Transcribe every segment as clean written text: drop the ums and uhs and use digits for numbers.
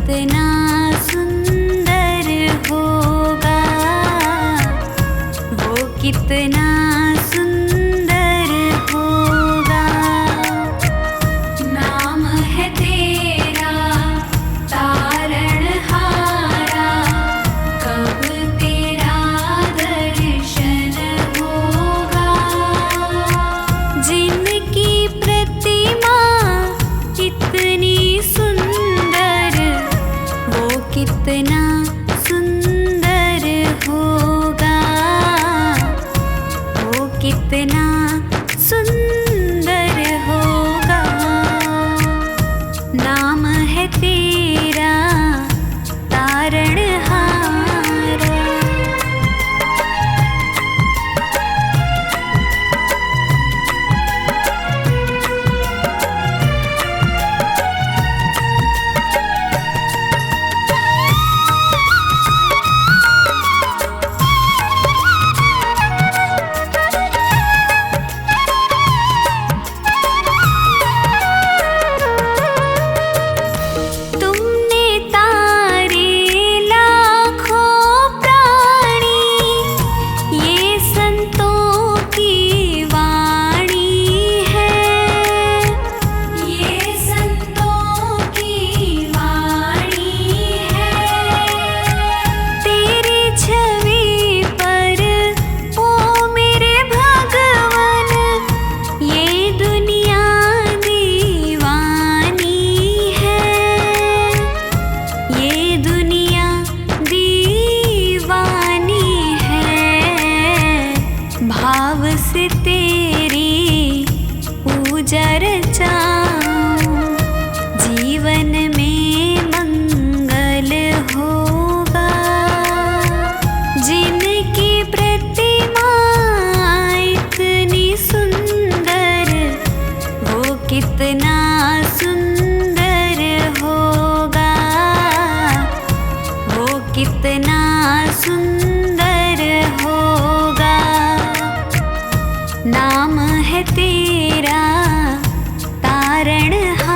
कितना सुंदर होगा, वो कितना सुंदर होगा। नाम है तेरा तारणहारा, कब तेरा दर्शन होगा। जिनकी प्रतिमा इतनी सुंदर, वो कितना सुंदर होगा, वो कितना सुंदर होगा। नाम है तेरा तारणहारा। तुमने तारे लाखों प्राणी, ये संतों की वाणी है, ये संतों की वाणी है। तेरी छवि पर ओ मेरे भगवन, ये दुनिया दीवानी है, ये दुनिया दीवानी है। भाव से तेरी पूजा रचाऊं, जीवन में मंगल होगा। जिनकी प्रतिमा इतनी सुंदर, वो कितना सुंदर होगा, वो कितना सुंदर होगा। नाम है तेरा तारणहारा।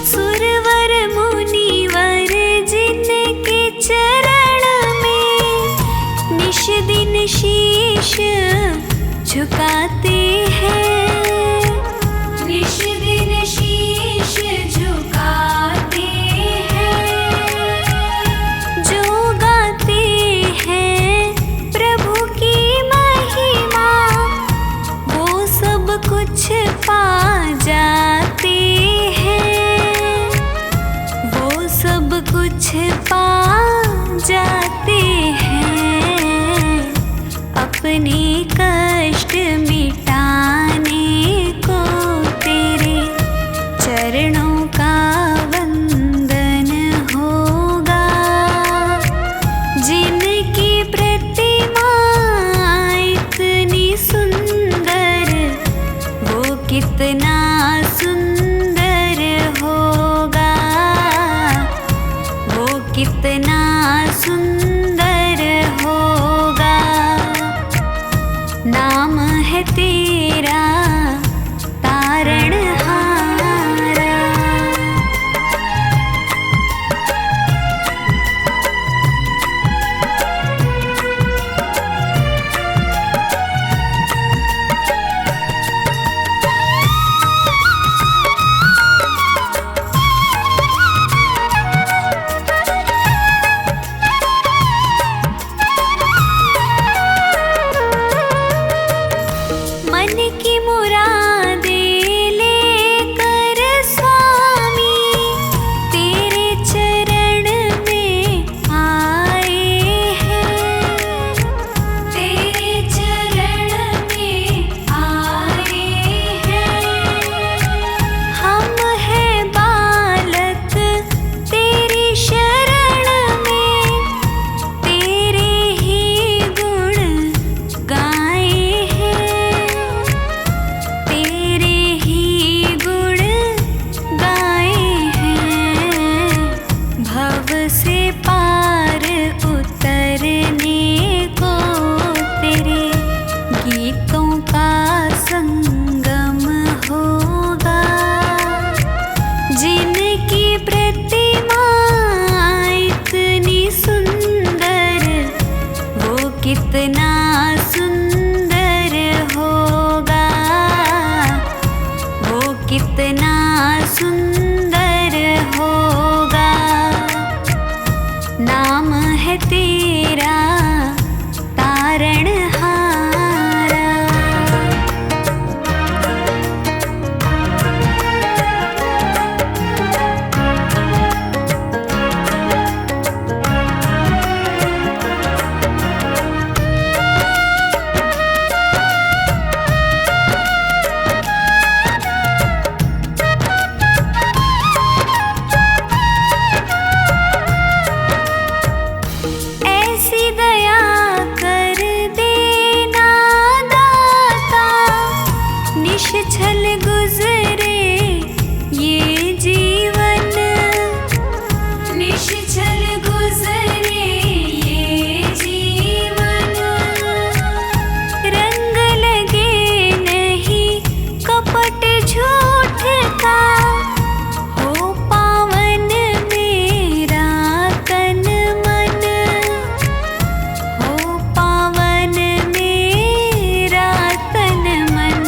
सुरवर मुनिवर जिनके चरण में निश दिन शीश झुकाते हैं, निश दिन शीश झुकाते हैं। जो गाते हैं प्रभु की महिमा, वो सब कुछ पा जाते हैं, वो सब कुछ पा जाते हैं। अपने कष्ट मिटाने को तेरे चरणों का वंदन होगा। जिनकी प्रतिमा इतनी सुंदर, वो कितना सुंदर होगा, वो कितना सुंदर होगा। नाम है तेरा तारणहारा। मन की कितना सुंदर होगा, वो कितना सुंदर होगा। नाम है तेरा तारणहारा। ऐसी दया कर देना दाता, निश्छल गुजरे ये जीवन, निश्छल गुजरे ये जीवन। रंग लगे नहीं कपट झूठ का, हो पावन मेरा तन मन, हो पावन मेरा तन मन।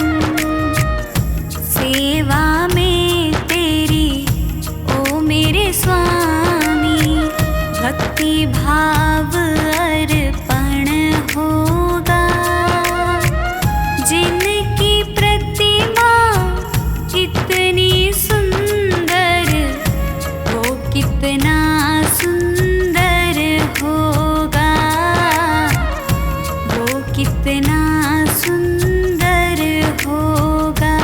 सेवा में तेरी ओ मेरे स्वामी, भक्ति भाव अर्पण होगा। जिनकी प्रतिमा इतनी सुंदर, वो कितना सुंदर होगा, वो कितना सुंदर होगा,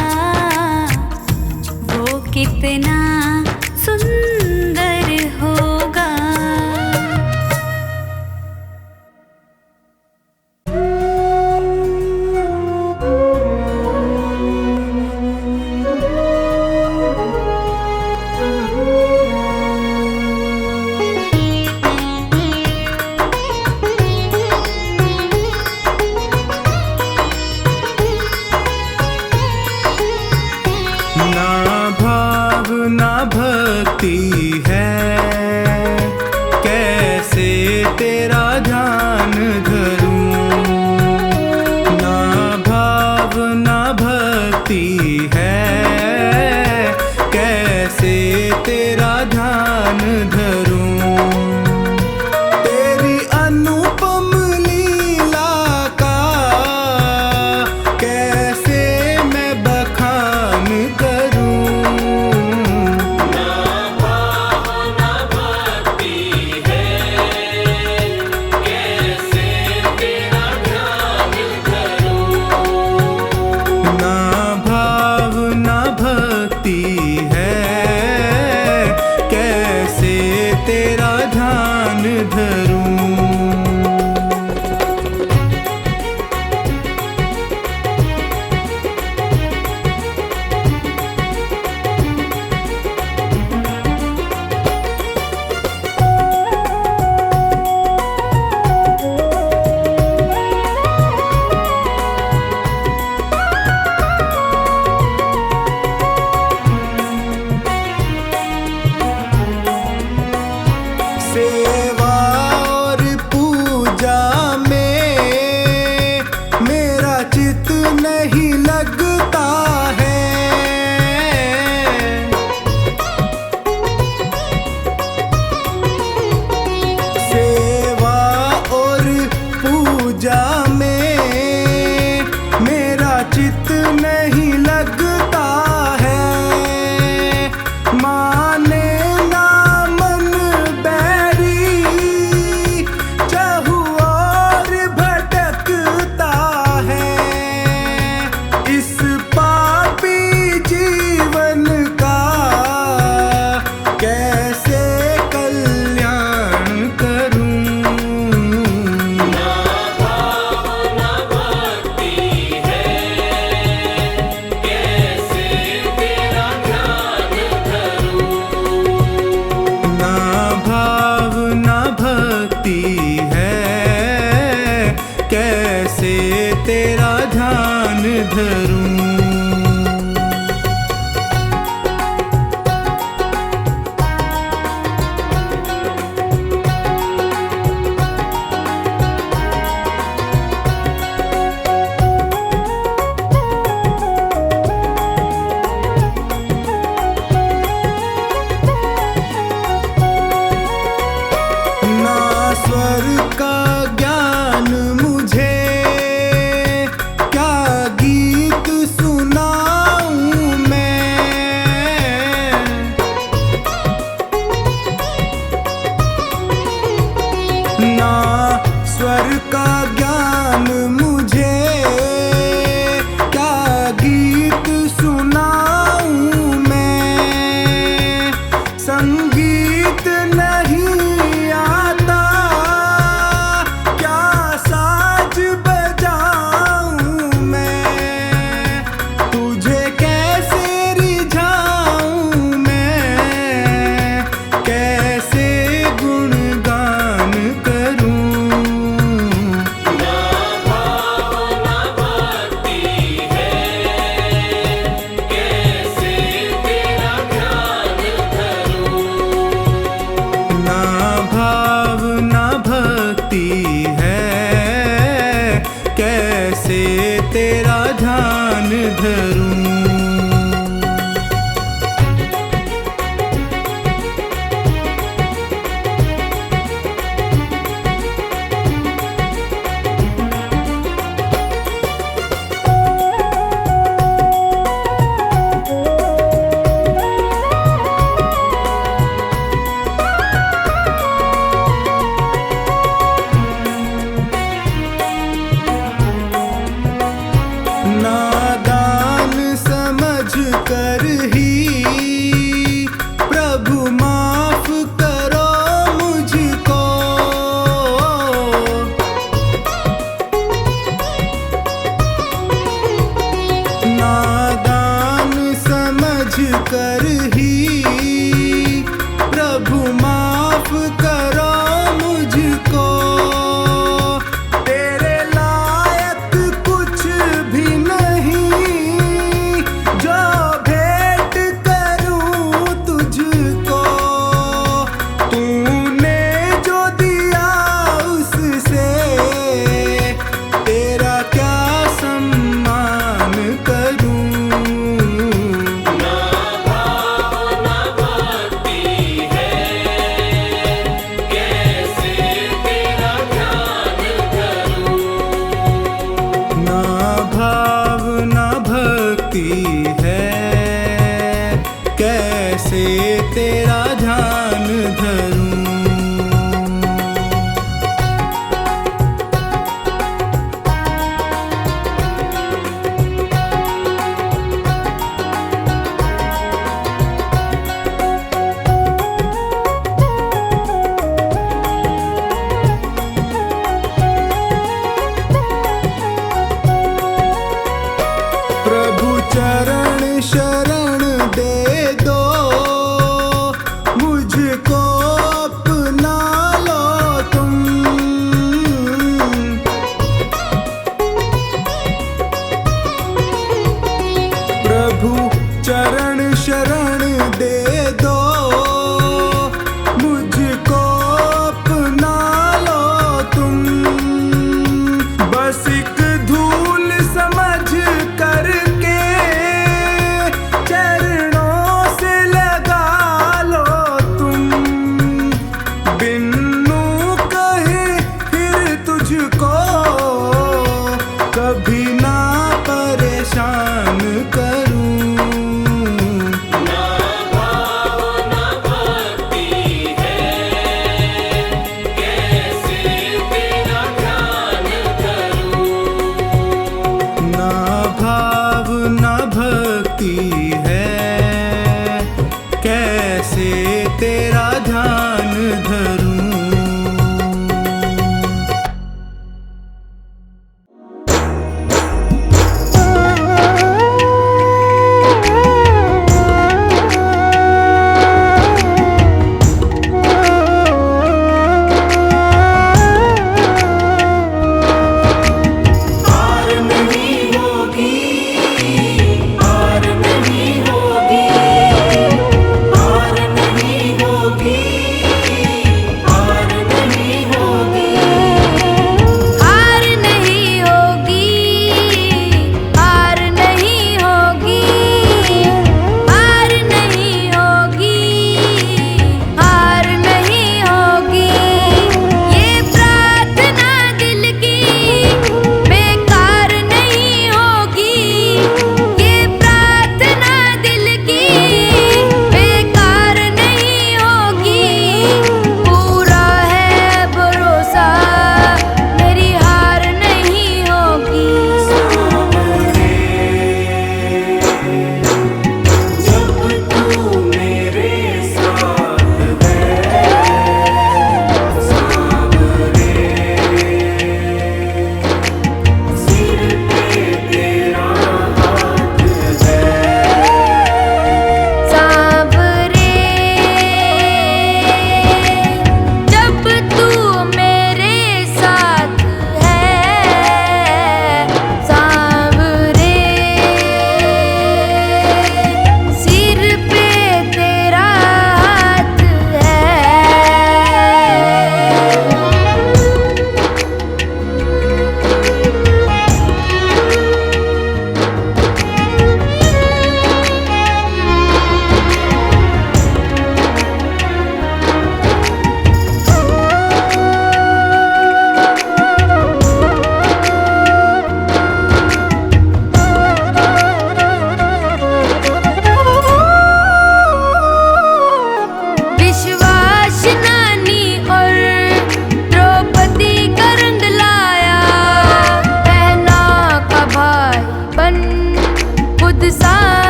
वो कितना सुंदर होगा। ना भाव ना भक्ति है, कैसे तेरा ध्यान धरूं। ना भाव ना भक्ति है, कैसे तेरा ध्यान धरूं। तेरी अनुपम लीला का कैसे मैं बखान करूं। ना भाव ना भक्ति है, कैसे तेरा ध्यान धरूं। ना भाव ना भक्ति है, कैसे तेरा ध्यान धरूं। सेवा और पूजा में मेरा चित नहीं लगता है। सेवा और पूजा में मेरा चित नहीं लगता है। माने ना मन बैरी, चहु और भटकता है। इस पापी जीवन का कैसे कल्याण करूं। ना भाव ना भक्ति है, कैसे तेरा ध्यान धरूं। ना भाव ना भक्ति है, कैसे तेरा ध्यान धरूं। स्वर का ज्ञान मुझे, क्या गीत सुनाऊं मैं। संगीत नहीं आता, क्या साज बजाऊं मैं। तुझे कैसे रिझाऊं मैं, कैसे गुणगान करूं।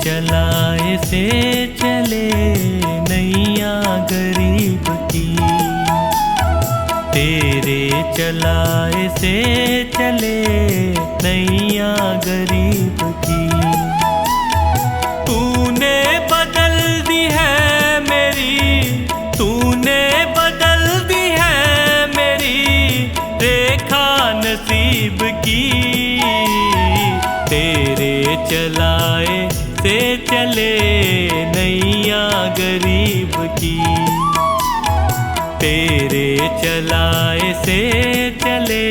चलाए से चले नैया गरीब की, तेरे चलाए से चले नैया गरीब की। तूने बदल दी है मेरी, तूने बदल दी है मेरी रेखा नसीब की, तेरे चलाए से चले नैया गरीब की, तेरे चलाए से चले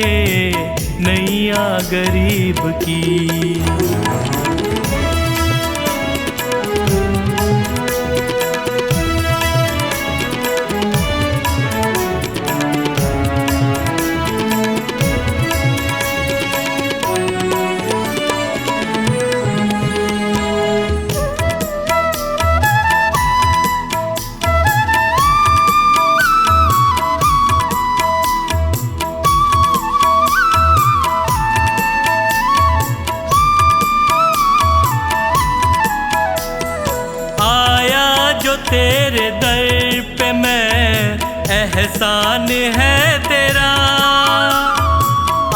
नैया गरीब की। तेरे दर पे मैं एहसान है तेरा,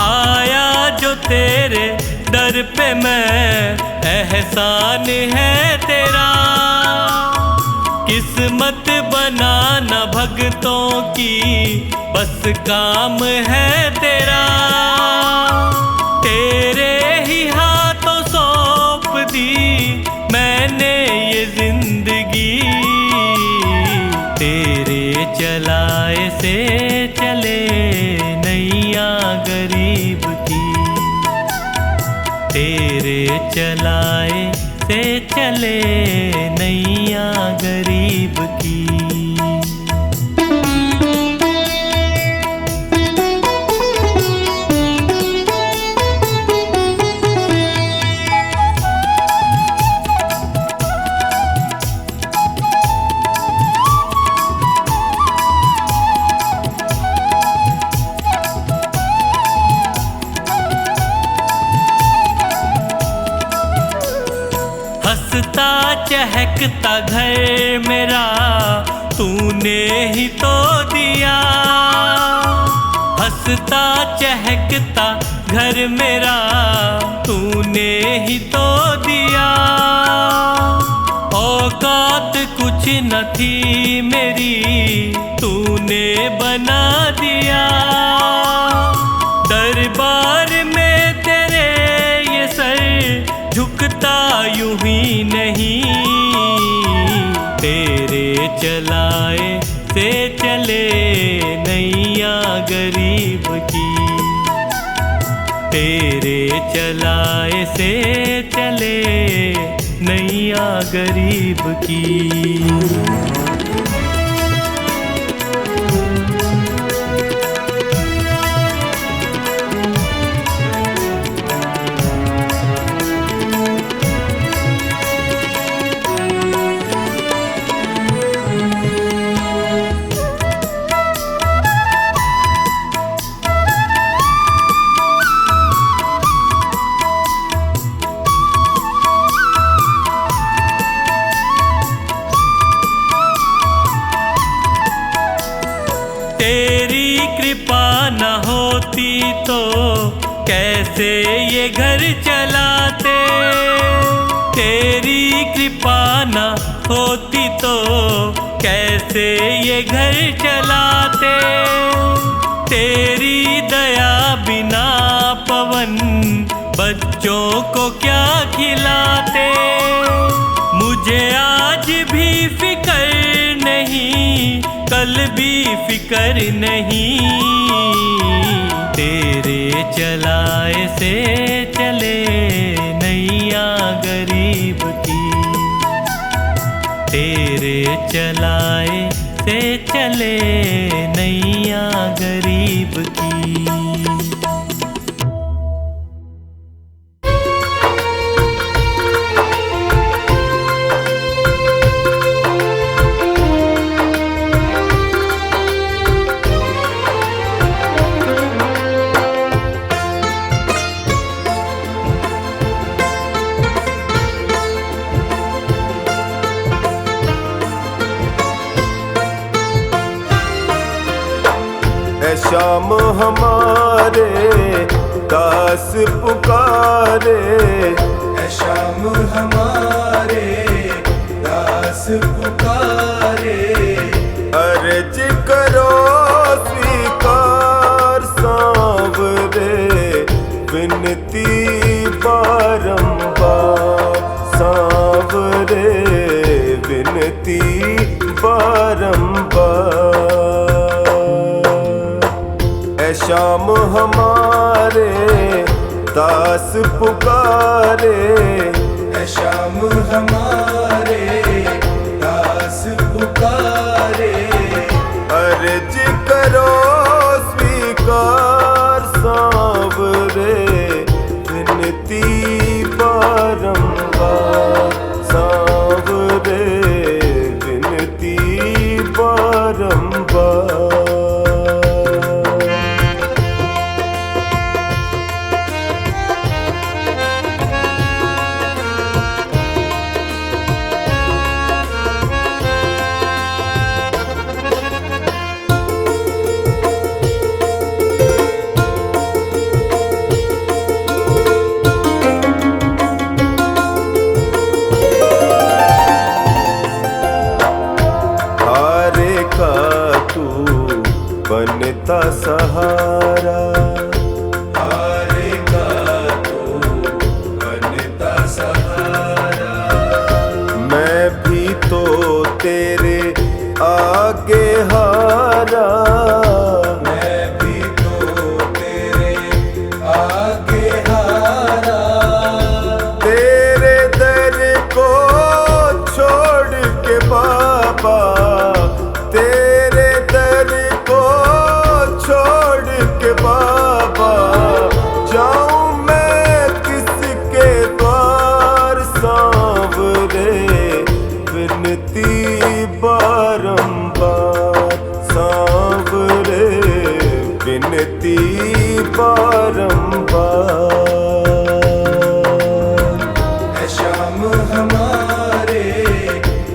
आया जो तेरे दर पे मैं एहसान है तेरा। किस्मत बनाना भगतों की बस काम है तेरा, तेरे ही हाथों सौंप दी मैंने ये जिंदगी, तेरे चलाए से चले नैया गरीब की, तेरे चलाए से चले नैया गरीब की। हंसता चहकता घर मेरा तूने ही तो दिया, हंसता चहकता घर मेरा तूने ही तो दिया। औकात कुछ न थी मेरी तूने बना दिया, दरबार में तेरे ये सर झुकता यूं ही नहीं, तेरे चलाए से चले नैया गरीब की, तेरे चलाए से चले नैया गरीब की। तेरी कृपा न होती तो कैसे ये घर चलाते, तेरी कृपा न होती तो कैसे ये घर चलाते। तेरी दया बिना पवन बच्चों को क्या खिलाते, मुझे आज भी फिकर नहीं कल भी फिकर नहीं, तेरे चलाए से चले नैया गरीब की, तेरे चलाए से चले नैया गरीब की। श्याम हमारे दास पुकारे, ऐ श्याम हमारे दास पुकारे। अर्ज करो स्वीकार सांवरे, विनती बारंबार सांवरे, विनती बारंबार। ऐ श्याम हमारे दास पुकारे, ऐ श्याम हमारे दास पुकारे। अर्ज करो स्वीकार सांवरे, विनती बारंबार सांवरे, विनती बारंबार। बनता सहारा, हारे का तू बनता सहारा। मैं भी तो तेरे आगे हारा, मैं भी तो तेरे आगे हारा। तेरे दर को छोड़ के बाबा, तेरे दर को छोड़ के बाबा, जाऊं मैं किसके द्वार सांवरे, विनती बारंबार सांवरे, विनती बारंबार। ऐ श्याम हमारे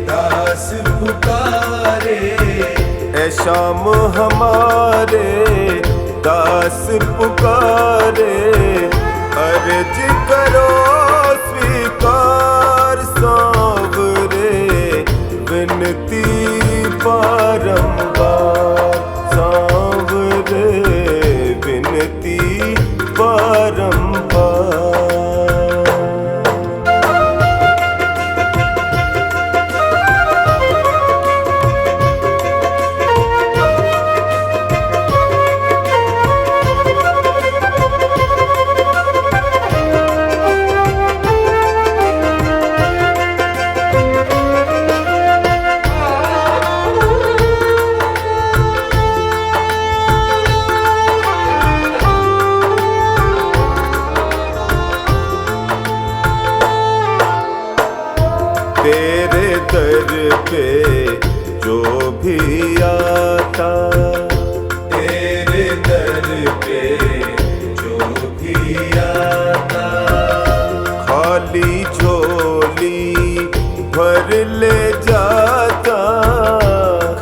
दास पुकारे, ऐ श्याम हमारे दास पुकारे। अर्ज करो स्वीकार सांवरे, विनती बारंबार सांवरे, विनती बारंबार। तेरे दर पे जो भी आता, तेरे दर पे जो भी आता, खाली झोली भर ले जाता,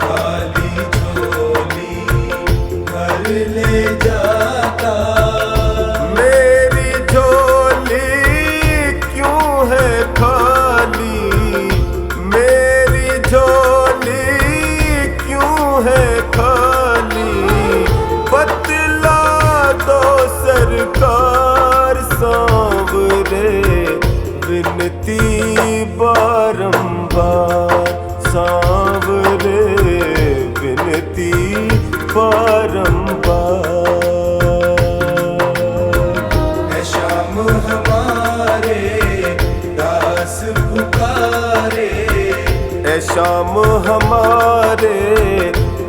खाली झोली भर ले जाता। मेरी झोली क्यों है खाली, मेरी झोली क्यों है खाली, बतला दो सरकार सांवरे, विनती बारंबार सांवरे, विनती बारंबार। ऐ श्याम हमारे दास पुकारे, ऐ श्याम हमारे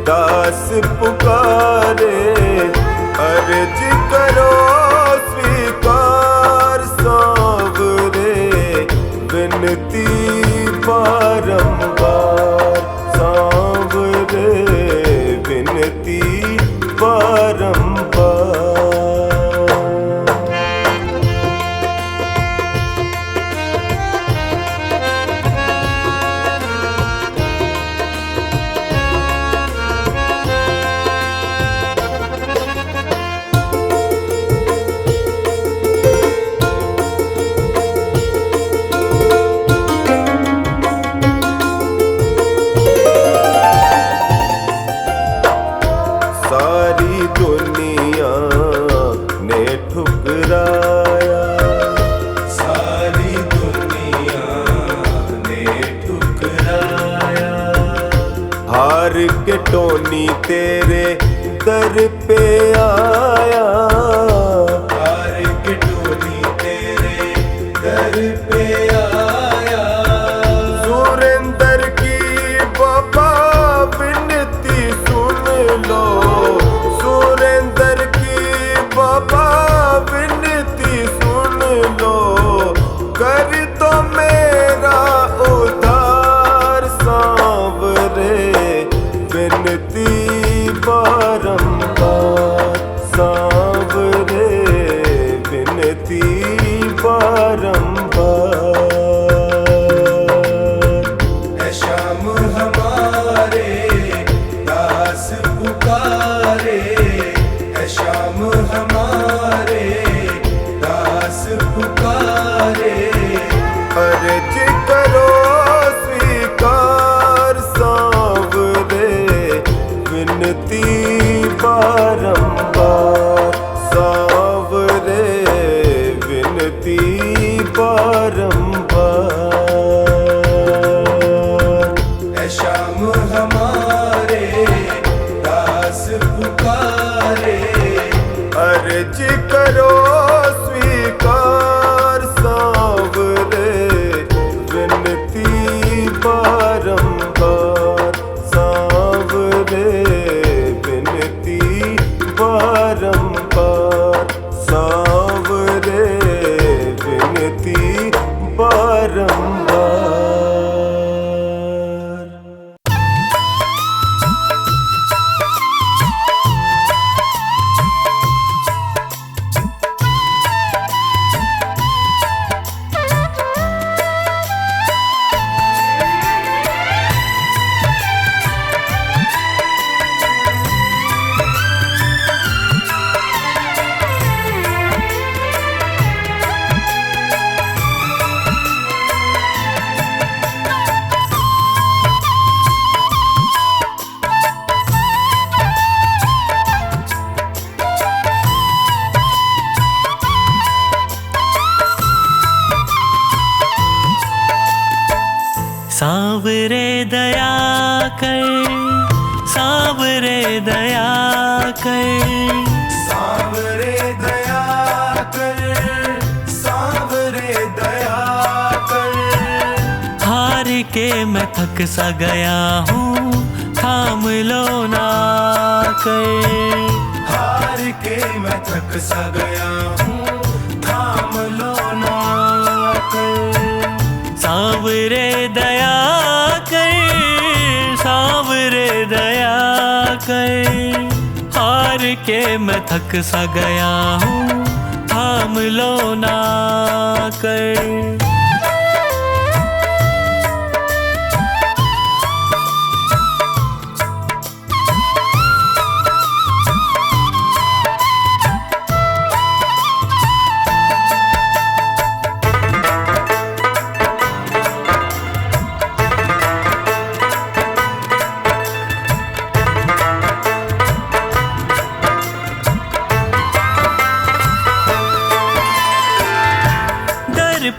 दास पुकारे। अर्ज करो स्वीकार सांवरे, विनती बारंबार सांवरे, विनती बारंबार। के टोनी तेरे दर पे आया, हार के टोनी तेरे दर पे आया। सुरेंद्र की बाबा विनती सुन लो, सुरेंद्र की बाबा विनती सुन लो, कर दो मेरा उद्धार सांवरे, विनती बारंबार सांवरे, विनती बारंबार। है श्याम हमारे दास पुकारे, है श्याम हमारे दास पुकारे। अर्ज करो स्वीकार सांवरे, विनती बारंबार सांवरे, विनती बारंबार। है श्याम हमारे दास पुकारे, अर्ज करो स्वीकार सांवरे, विनती बारंबार सांवरे, विनती बारंबार सांवरे, विनती बारंबार। सांवरे दया कर, सांवरे दया कर, सांवरे दया कर, सांवरे दया कर। हार के मैं थक सा गया हूँ, थाम लो ना कर। हार के मैं थक सा गया हूँ, थाम लो ना कर। सांवरे दया कर, सांवरे दया कर। हार के मैं थक सा गया हूँ, थाम लो ना कर।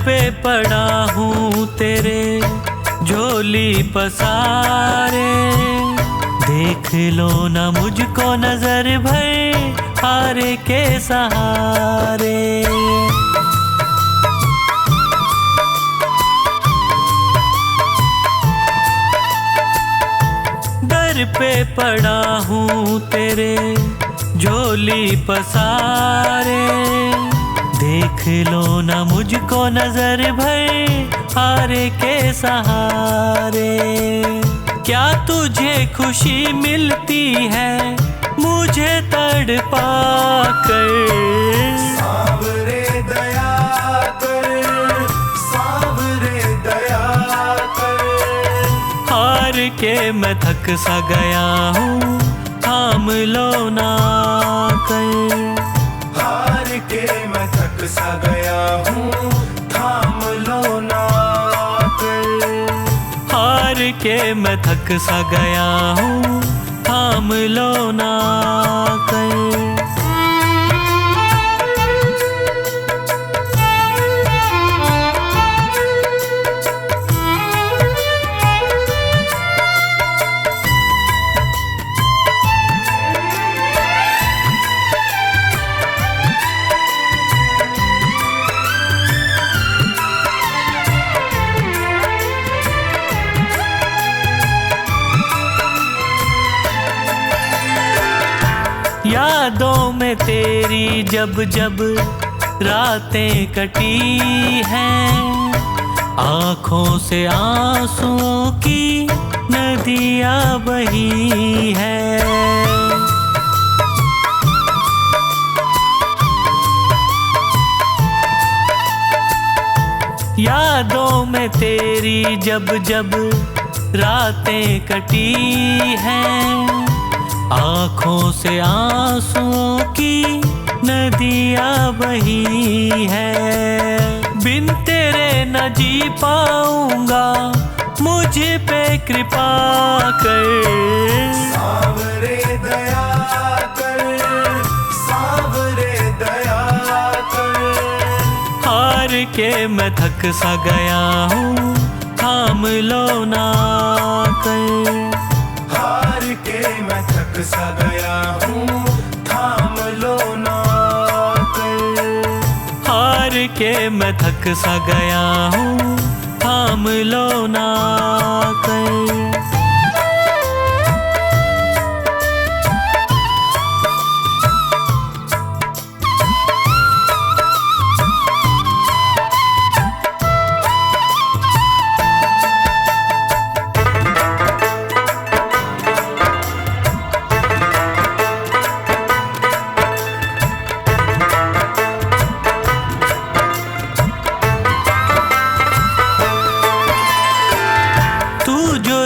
पे पड़ा हूँ तेरे झोली पसारे, देख लो ना मुझको नजर भर हारे के सहारे। दर पे पड़ा हूँ तेरे झोली पसारे, देख लो ना मुझको नजर भर हारे के सहारे। क्या तुझे खुशी मिलती है मुझे तड़पा कर? सांवरे दया कर, सांवरे दया कर। हार के मैं थक सा गया हूँ, थाम लो ना कर। हार के मैं थक सा गया हूँ, थाम लो ना कर। हार के मैं थक सा गया हूँ, थाम लो ना कर। यादों में तेरी जब जब रातें कटी हैं, आँखों से आंसुओं की नदियाँ बही हैं। यादों में तेरी जब जब रातें कटी हैं, आँखों से आंसुओं की नदियाँ बही हैं। बिन तेरे न जी पाऊंगा, मुझ पे कृपा कर। सावरे दया कर, सावरे दया कर। हार के मैं थक सा गया हूँ, थाम लो ना कर। हार के मैं थक सा गया हूँ, थाम लो ना कर। हार के मैं थक सा गया हूँ, थाम लो ना कर।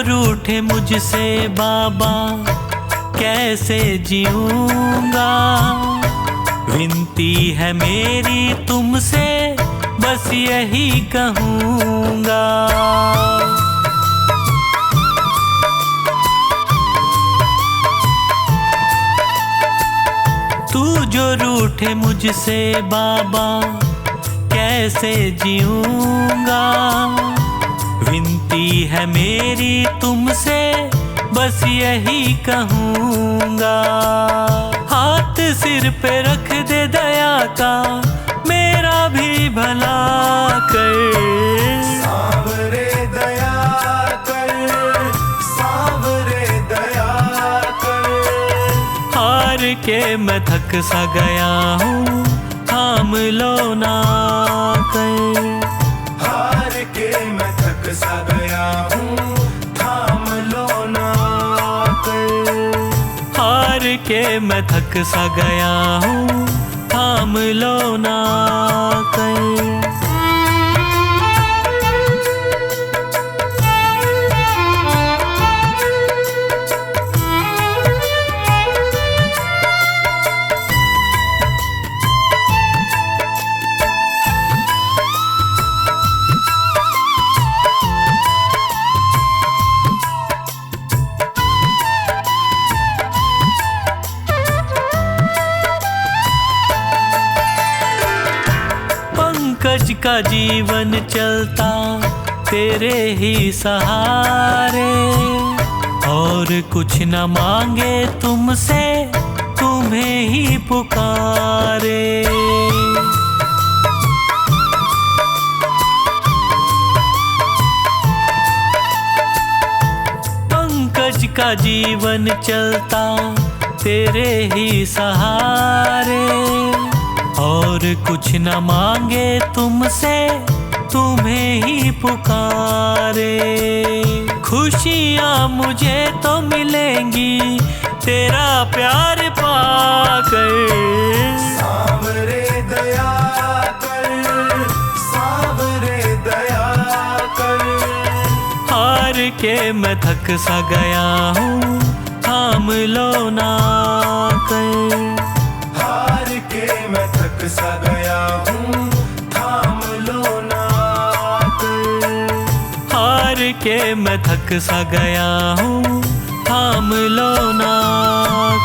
रूठे मुझसे बाबा कैसे जीऊंगा, विनती है मेरी तुमसे बस यही कहूँगा। तू जो रूठे मुझसे बाबा कैसे जीऊंगा, विनती है मेरी तुमसे बस यही कहूँगा। हाथ सिर पे रख दे दया का, मेरा भी भला कर। सावरे दया कर, सावरे दया कर। हार के मैं थक सा गया हूँ, थाम लो ना कर। हार के मैं थक सा गया हूँ, थाम लो ना कर। हार के मैं थक सा गया हूँ, थाम लो ना कर। पंकज का जीवन चलता तेरे ही सहारे, और कुछ न मांगे तुमसे, तुम्हें ही पुकारे। पंकज का जीवन चलता तेरे ही सहारे, और कुछ न मांगे तुमसे, तुम्हें ही पुकारे। खुशियाँ मुझे तो मिलेंगी तेरा प्यार पाकर। सावरे दया कर, सावरे दया कर। हार के मैं थक सा गया हूँ, थाम लो ना कर। हार के मैं थक सा गया हूँ, थाम लो ना कर। हार के मैं थक सा गया हूँ, थाम लो ना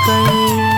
कर।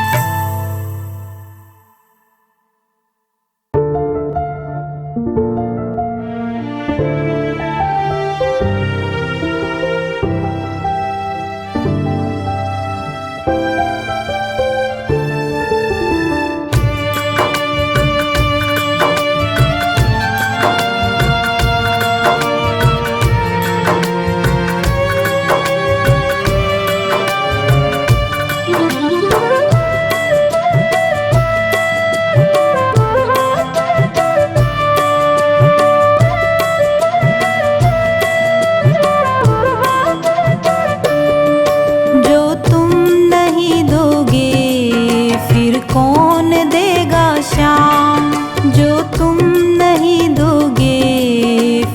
श्याम। जो तुम नहीं दोगे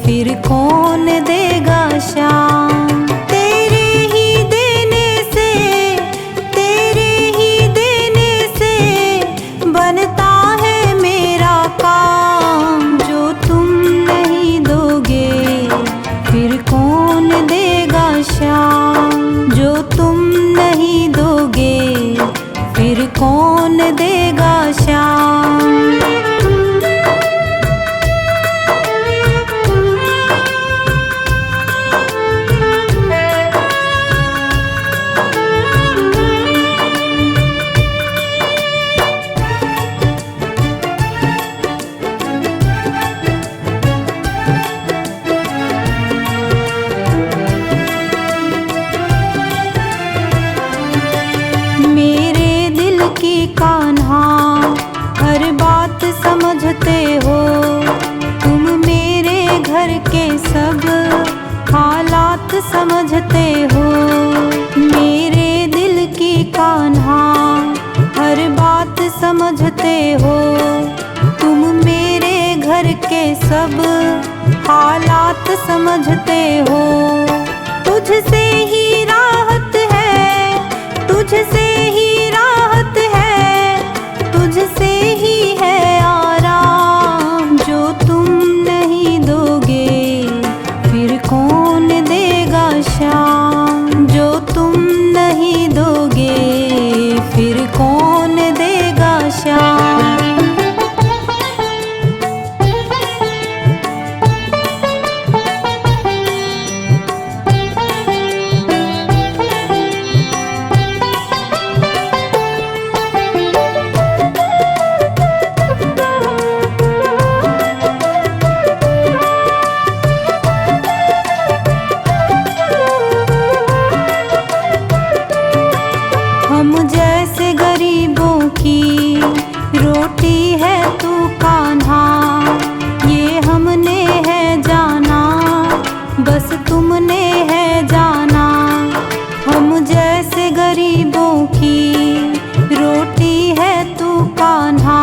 फिर कौन देगा श्याम। तेरे ही देने से, तेरे ही देने से बनता है मेरा काम। जो तुम नहीं दोगे फिर कौन देगा श्याम। जो तुम नहीं दोगे फिर कौन देगा श्याम। मेरे दिल की कान्हा हर बात समझते हो। तुम मेरे घर के सब हालात समझते हो। मेरे दिल की कान्हा हर बात समझते हो। तुम मेरे घर के सब हालात समझते हो। तुझसे ही राहत है, तुझसे ही राहत है, तुझसे ही है आराम। जो तुम नहीं दोगे फिर कौन देगा श्याम। जो तुम नहीं दोगे फिर कौन देगा श्याम। हम जैसे गरीबों की रोटी है तू कान्हा। ये हमने है जाना, बस तुमने है जाना। हम जैसे गरीबों की रोटी है तू कान्हा।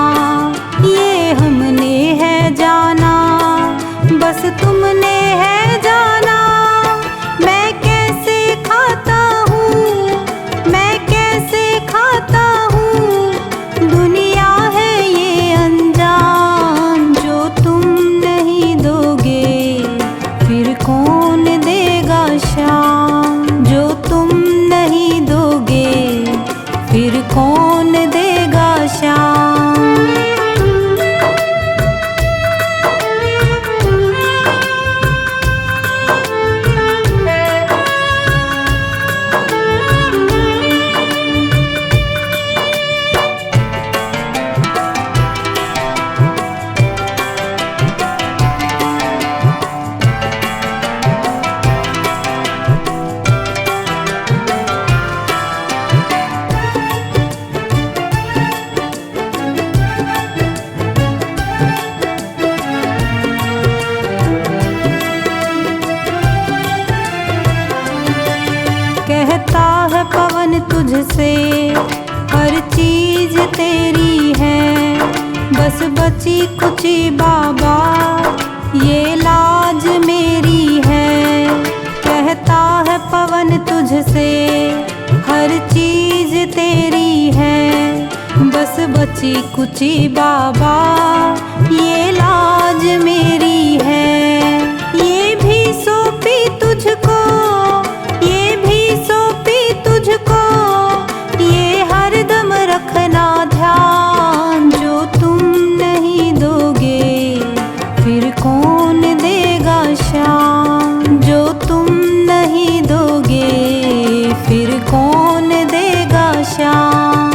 ये हमने है जाना, बस तुमने है जाना। मैं कैसे खाता हूँ, मैं कैसे खाता हूँ, दुनिया है ये अनजान। जो तुम नहीं दोगे फिर कौन देगा श्याम। जो तुम नहीं दोगे फिर कौन देगा श्याम। कहता है पवन तुझसे हर चीज तेरी है। बस बची कुची बाबा ये लाज मेरी है। कहता है पवन तुझसे हर चीज तेरी है। बस बची कुची बाबा ये लाज मेरी है। ये भी सौंपी तुझको, ये भी सौंपी तुझको, ये हरदम रखना ध्यान। जो तुम नहीं दोगे फिर कौन देगा श्याम। जो तुम नहीं दोगे फिर कौन देगा श्याम।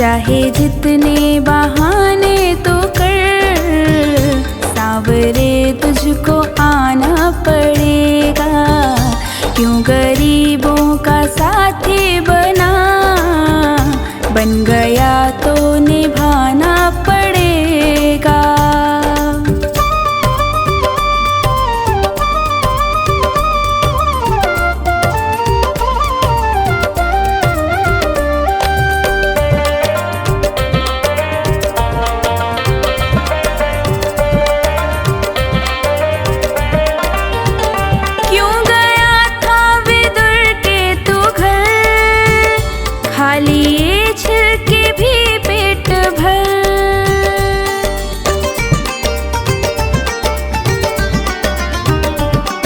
चाहे जितने बहाने तो कर, सांवरे तुझको आना पड़ेगा। क्यों गरीबों का साथी बना, बन गया तो निभाना पड़ेगा। क्यों गया था विदुर के तू घर, खा लिए छिलके भी पेट भर।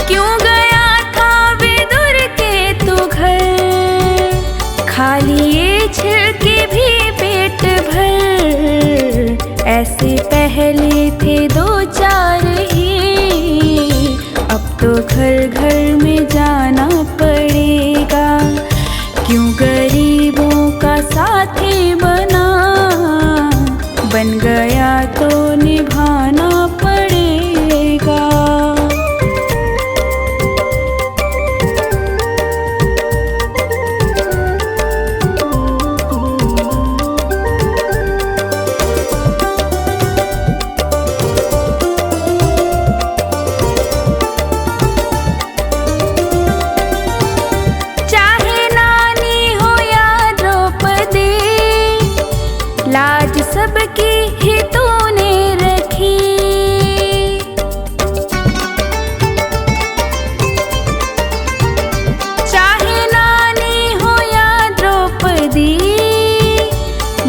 क्यों गया था विदुर के तू घर, खा लिए छिलके भी पेट भर। ऐसे पहले थे दो चार ही, अब तो घर घर में जाना पड़ेगा। क्यों गरीबों का साथी बना, बन गया तो निभाना पड़ेगा। चाहे नानी हो या द्रौपदी, लाज सबकी ही तूने रखी। चाहे नानी हो या द्रौपदी,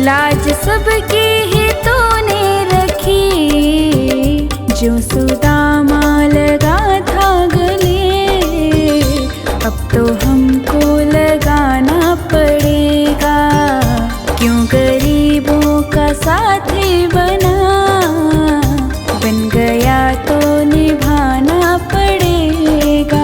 लाज सबकी ही तूने रखी। जो सुदामा लगा था गले, अब तो हमको लगाना पड़ेगा। क्यों गरीबों का साथी बना, बन गया तो निभाना पड़ेगा।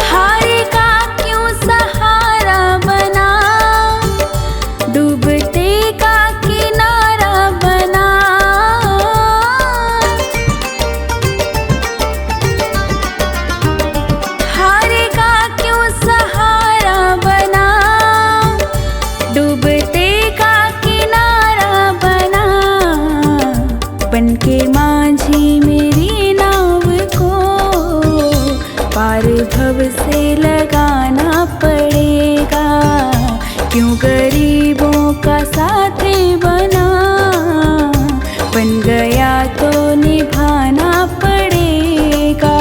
हारे का क्यों सहारा बना, डूबते का किनारा बना। हारे का क्यों सहारा बना, डूबते का किनारा बना। बनके माझी मेरी नाव को, पार भव से लगाना पड़ेगा। क्यों गरीबों का साथी बना, बन गया तो निभाना पड़ेगा।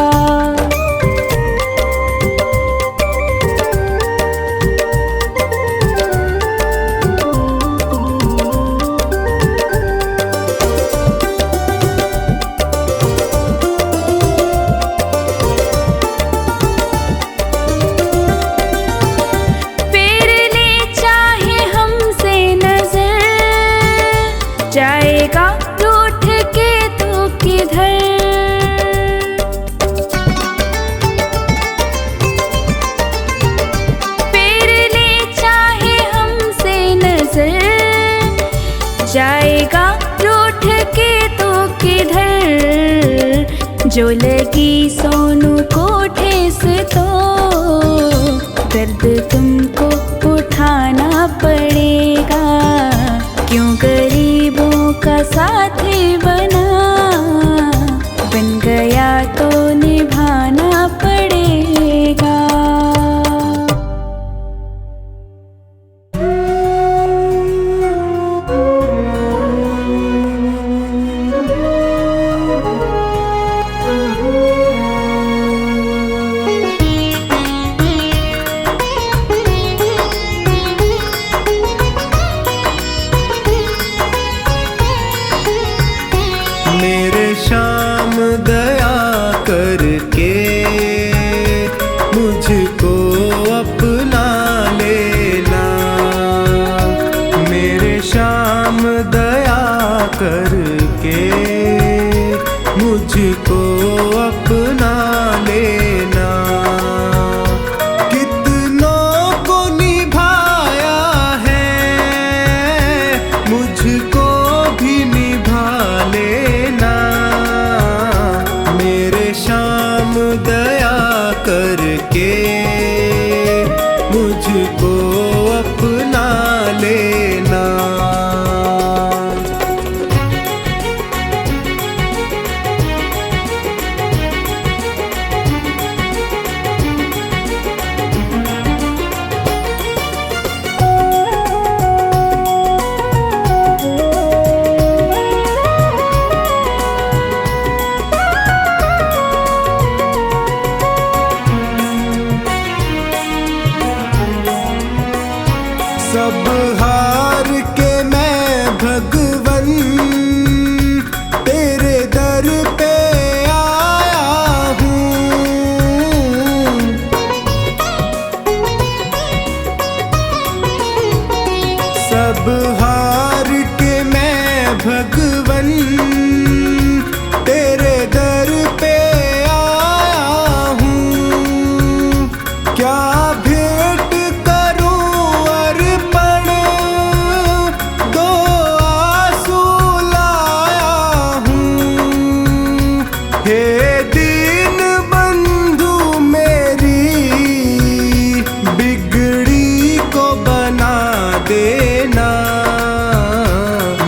फेर ले चाहे हमसे नजर, जाएगा रूठ के तू किधर। फेर ले चाहे हमसे नजर, जाएगा रूठ के तू किधर। जो लगी सोनू को ठेस तो, दर्द तुमको उठाना पड़ेगा। क्यों गरीबों का साथी बना, बन गया तो निभाना पड़ेगा। मेरे श्याम दया करके मुझको अपना लेना। कितनों को निभाया है, मुझको भी निभा लेना। मेरे श्याम दया करके मुझको अपना लेना। सब हार के मैं भगवन तेरे दर पे आया हूँ। सब हार के मैं भगवन तेरे दर पे आया हूँ। क्या भेंट हे दीन बंधु मेरी बिगड़ी को बना देना।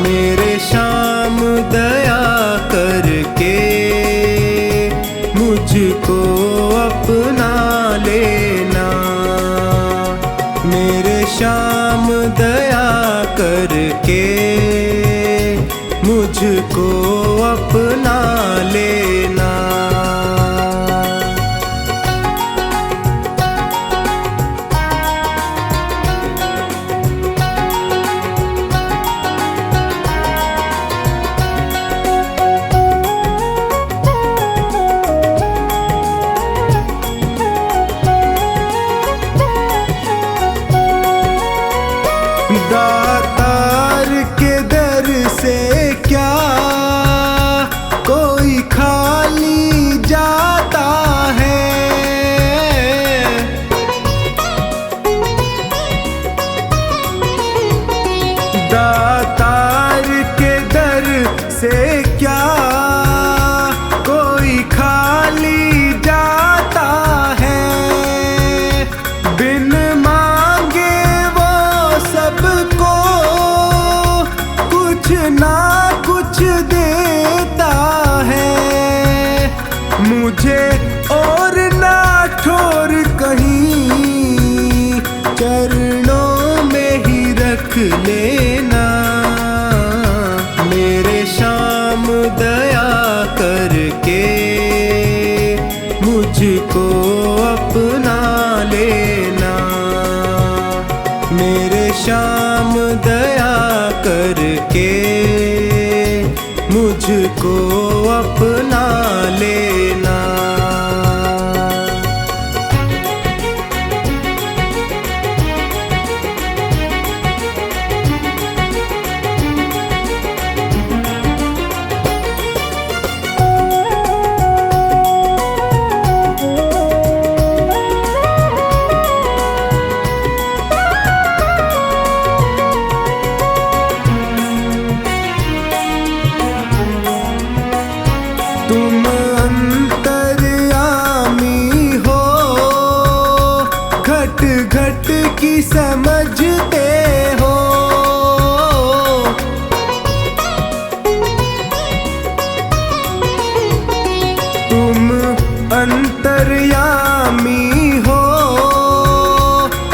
मेरे श्याम दया करके मुझको अपना लेना। मेरे श्याम दया करके मुझको अपना लेना। दातार के दर से क्या कोई खाली जाता है। दातार के दर से क्या कोई खाली जाता है। बिन मांगे वो सबको कुछ ना कुछ देता है। मुझे और ना ठोर कहीं चरणों में ही रख लेना। मेरे श्याम दया करके मुझको अपना लेना। मेरे श्याम दया करके मुझको अपना लेना। तुम अंतर्यामी हो, घट घट की समझते हो। तुम अंतर्यामी हो,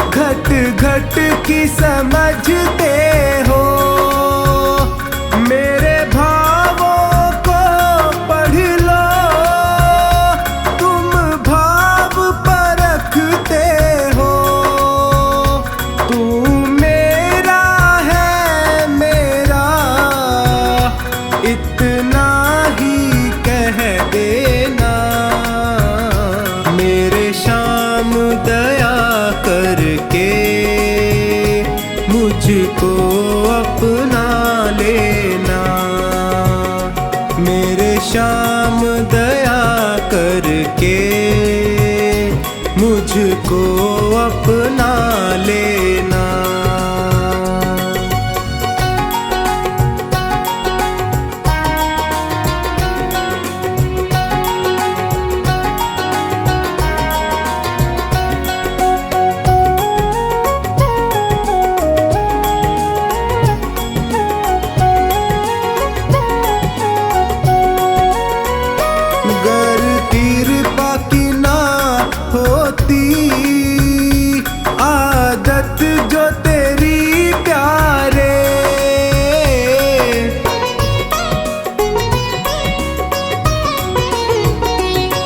घट घट की समझते हो। मेरे भावों को पढ़ लो, तुम भाव परखते हो। तू मेरा है मेरा इतना ही कह देना। मेरे श्याम दया करके मुझको मुझको अपना लेना।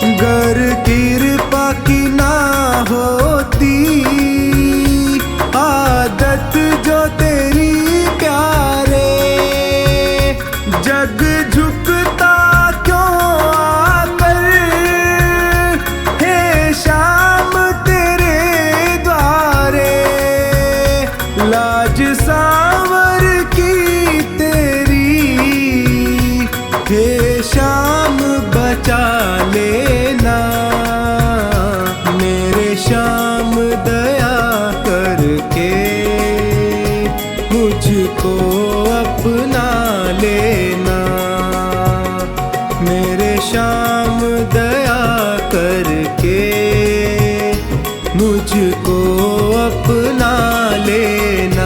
अगर कृपा की ना होती आदत जो तेरी प्यारे, जग झुकता क्यों आकर हे शाम तेरे द्वारे। लाज सांवर की तेरी हे शाम बचा लेना। मेरे शाम दया करके मुझको अपना लेना। मेरे शाम दया करके मुझको अपना लेना।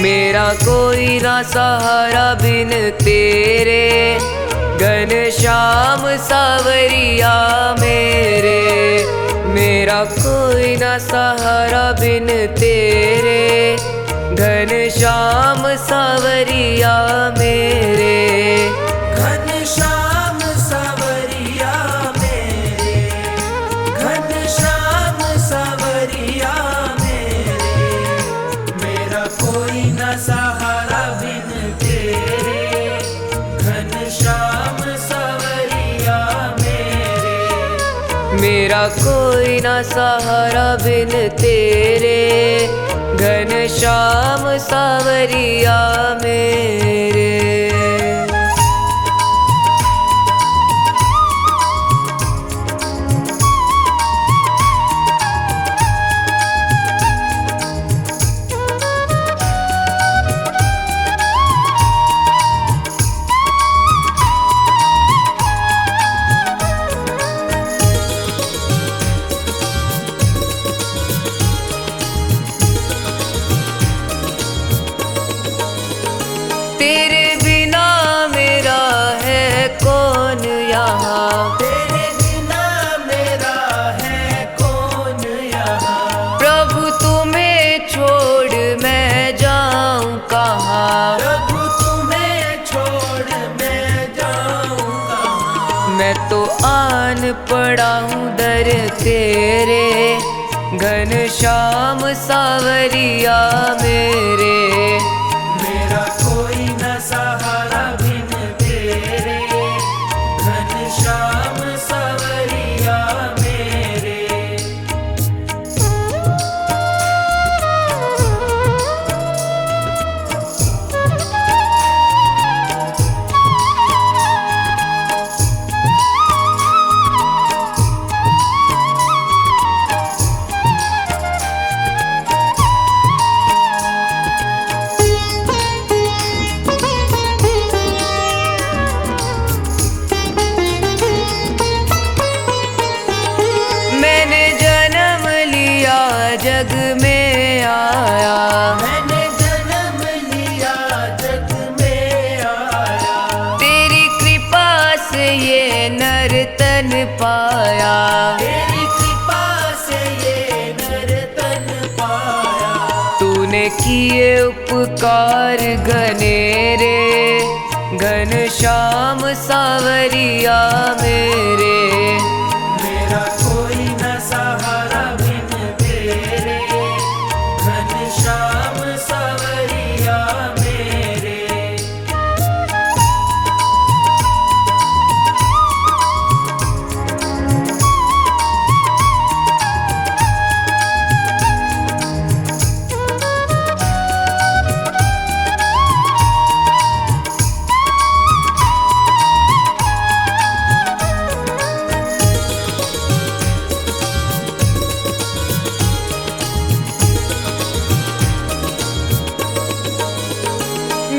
मेरा कोई ना सहारा बिन तेरे, घनश्याम सावरिया मेरे। मेरा कोई ना सहारा बिन तेरे, घनश्याम सावरिया मेरे। घनश्याम सावरिया मेरे, घनश्याम सावरिया मेरे। मेरा कोई न सहारा बिन तेरे, घनश्याम सावरिया मेरे। मेरा कोई ना सहारा बिन तेरे, घनश्याम सावरिया मेरे। तेरे बिना मेरा है कौन यहाँ, तेरे बिना मेरा है कौन यहाँ। प्रभु तुम्हें छोड़ मैं जाऊँ कहाँ। प्रभु तुम्हें छोड़ मैं जाऊँ कहाँ। मैं तो आन पड़ा हूँ दर तेरे, घनश्याम सावरिया मेरे। मेरा कोई न सहारा बिन तेरे, घनश्याम सावरिया मेरे। मैंने जन्म लिया जग में आया, मैंने जन्म लिया जग में आया। तेरी कृपा से ये नर तन पाया। तेरी कृपा से ये नर तन पाया। तूने किए उपकार घनेरे, घनश्याम सावरिया मेरे। मेरा कोई न सहारा बिन तेरे, घनश्याम सावरिया मेरे।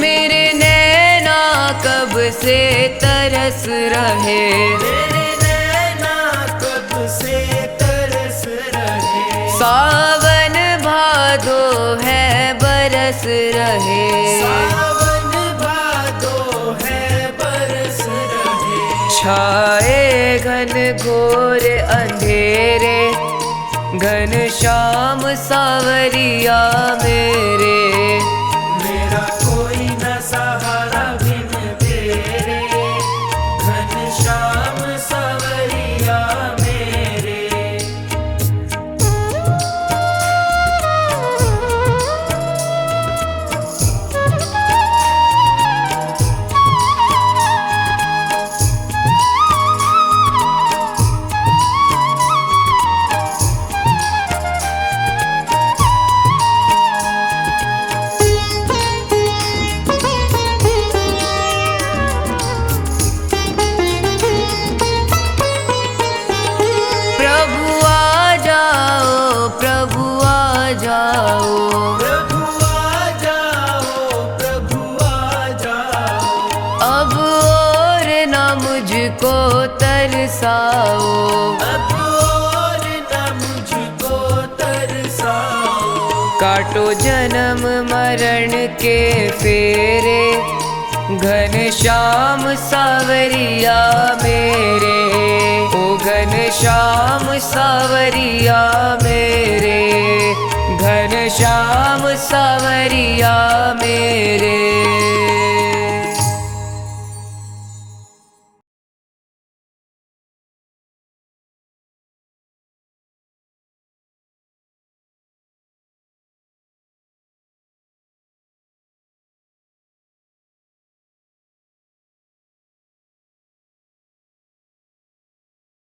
मेरे नैना कब से तरस रहे, मेरे नैना कब से तरस रहे। सावन भादो है बरस रहे, सावन भादो है बरस रहे। छाए घन घोर अंधेरे, घन श्याम सावरिया मेरे। मेरा कोई न सहारा बिन तेरे, घनश्याम सावरिया मेरे। प्रभु आ जाओ, प्रभु आ जाओ, प्रभु आ जाओ, प्रभु आ जाओ। अब और न मुझको तरसाओ, अब और न मुझको तरसाओ। काटो जन्म मरण के फेरे, घन श्याम सावरिया मेरे। ओ घन श्याम सावरिया मेरे, घन श्याम सावरिया मेरे।